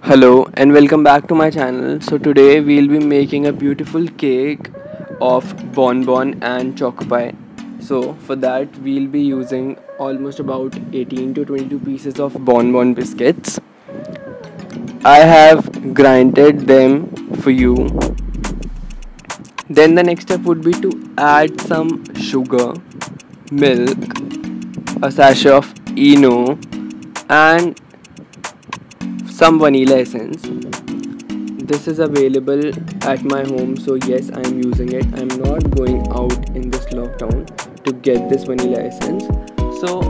Hello and welcome back to my channel. So today we'll be making a beautiful cake of bonbon and choco pie. So for that we'll be using almost about 18 to 22 pieces of bonbon biscuits. I have grinded them for you. Then the next step would be to add some sugar, milk, a sachet of Eno and some vanilla essence. This is available at my home, so yes, I am using it. I'm not going out in this lockdown to get this vanilla essence, so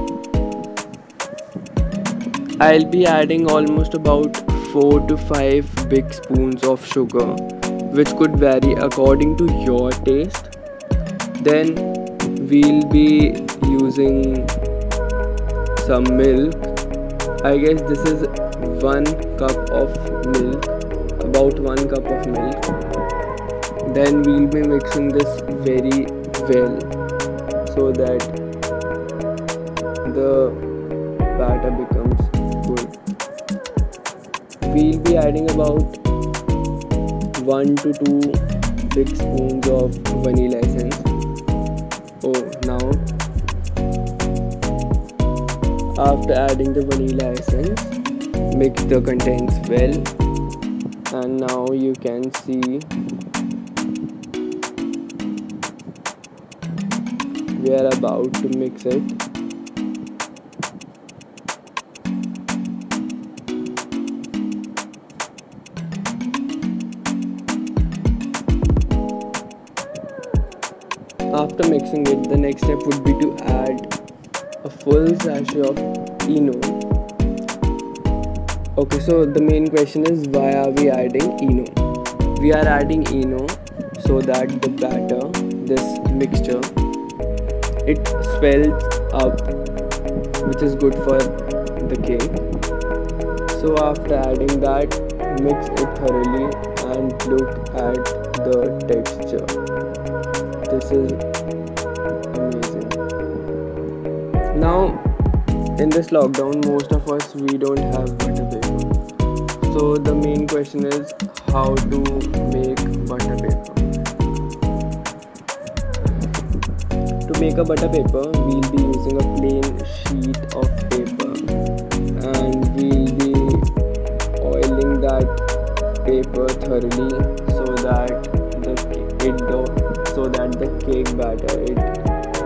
I'll be adding almost about 4 to 5 big spoons of sugar, which could vary according to your taste. Then we'll be using some milk. I guess this is 1 cup of milk, about 1 cup of milk. Then we'll be mixing this very well so that the batter becomes good. We'll be adding about 1 to 2 big spoons of vanilla essence. Oh, now after adding the vanilla essence, mix the contents well, and now you can see we are about to mix it. After mixing it, the next step would be to add a full sachet of Eno. Okay, so the main question is, why are we adding Eno? We are adding Eno so that the batter, this mixture, it swells up, which is good for the cake. So after adding that, mix it thoroughly and look at the texture. This is amazing. Now in this lockdown, most of us, we don't have butter paper. So the main question is how to make butter paper. To make a butter paper, we'll be using a plain sheet of paper, and we'll be oiling that paper thoroughly so that the cake batter, it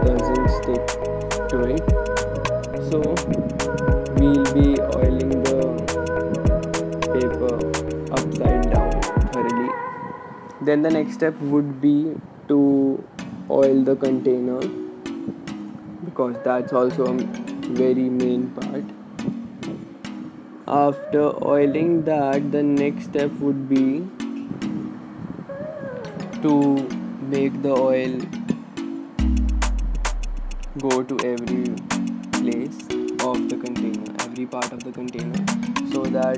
doesn't stick to it. So we'll be oiling the paper upside down thoroughly. Then the next step would be to oil the container, because that's also a very main part. After oiling that, the next step would be to make the oil go to every place of the container, every part of the container, so that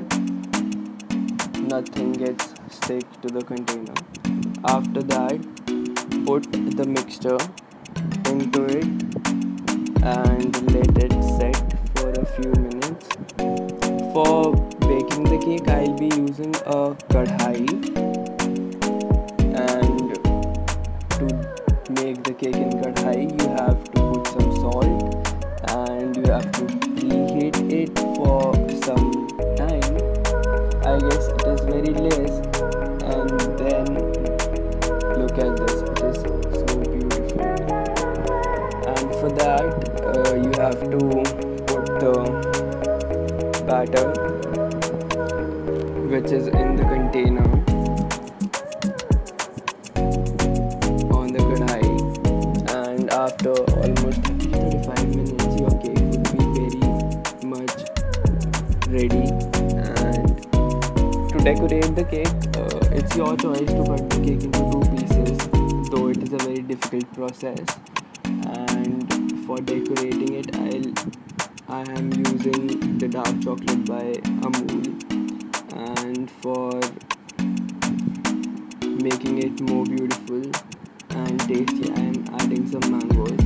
nothing gets stick to the container. After that, put the mixture into it and let it set for a few minutes. For baking the cake, I'll be using a kadhai, and to make the cake in kadhai, you have to put some salt and you have to preheat it for some time. I guess it is very less, and then look at this, it is so beautiful. And for that, you have to put the batter, which is in the container, on the kadhai, and after almost 30-35 minutes, your cake would be very much ready. And to decorate the cake, it's your choice to cut the cake into 2 pieces, though it is a very difficult process. And for decorating it, I am using the dark chocolate by Amul, and for making it more beautiful and tasty, I am adding some mangoes.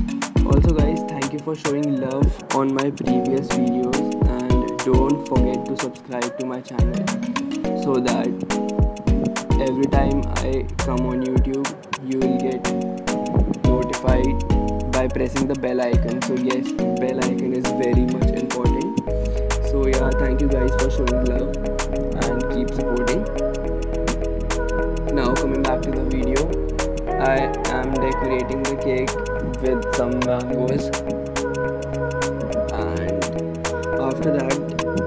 Also guys, thank you for showing love on my previous videos, and don't forget to subscribe to my channel so that every time I come on YouTube you will get notified by pressing the bell icon. So yes, bell icon is very much important. So yeah, thank you guys for showing love and keep supporting. Now coming back to the video, I am decorating the cake with some mangoes, and after that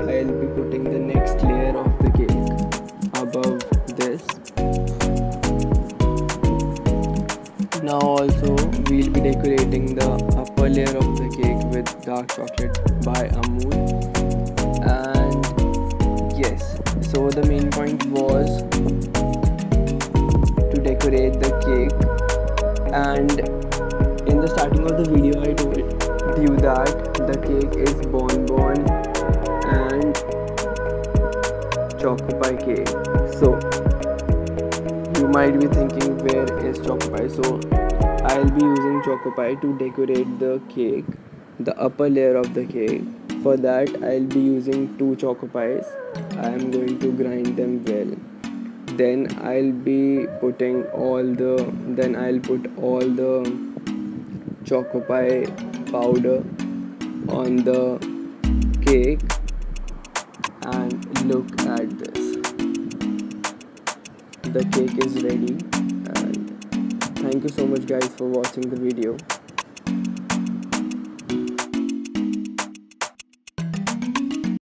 I'll be putting the next layer of the cake above this. Now also we'll be decorating the upper layer of the cake with dark chocolate by Amul. And yes, so the main point was to decorate the cake, and in the starting of the video I told you that the cake is bonbon and choco pie cake. So you might be thinking, where is choco pie? So I'll be using choco pie to decorate the cake, the upper layer of the cake. For that I'll be using 2 choco pies. I am going to grind them well. Then I'll put all the choco pie powder on the cake, and look at this. The cake is ready, and thank you so much guys for watching the video.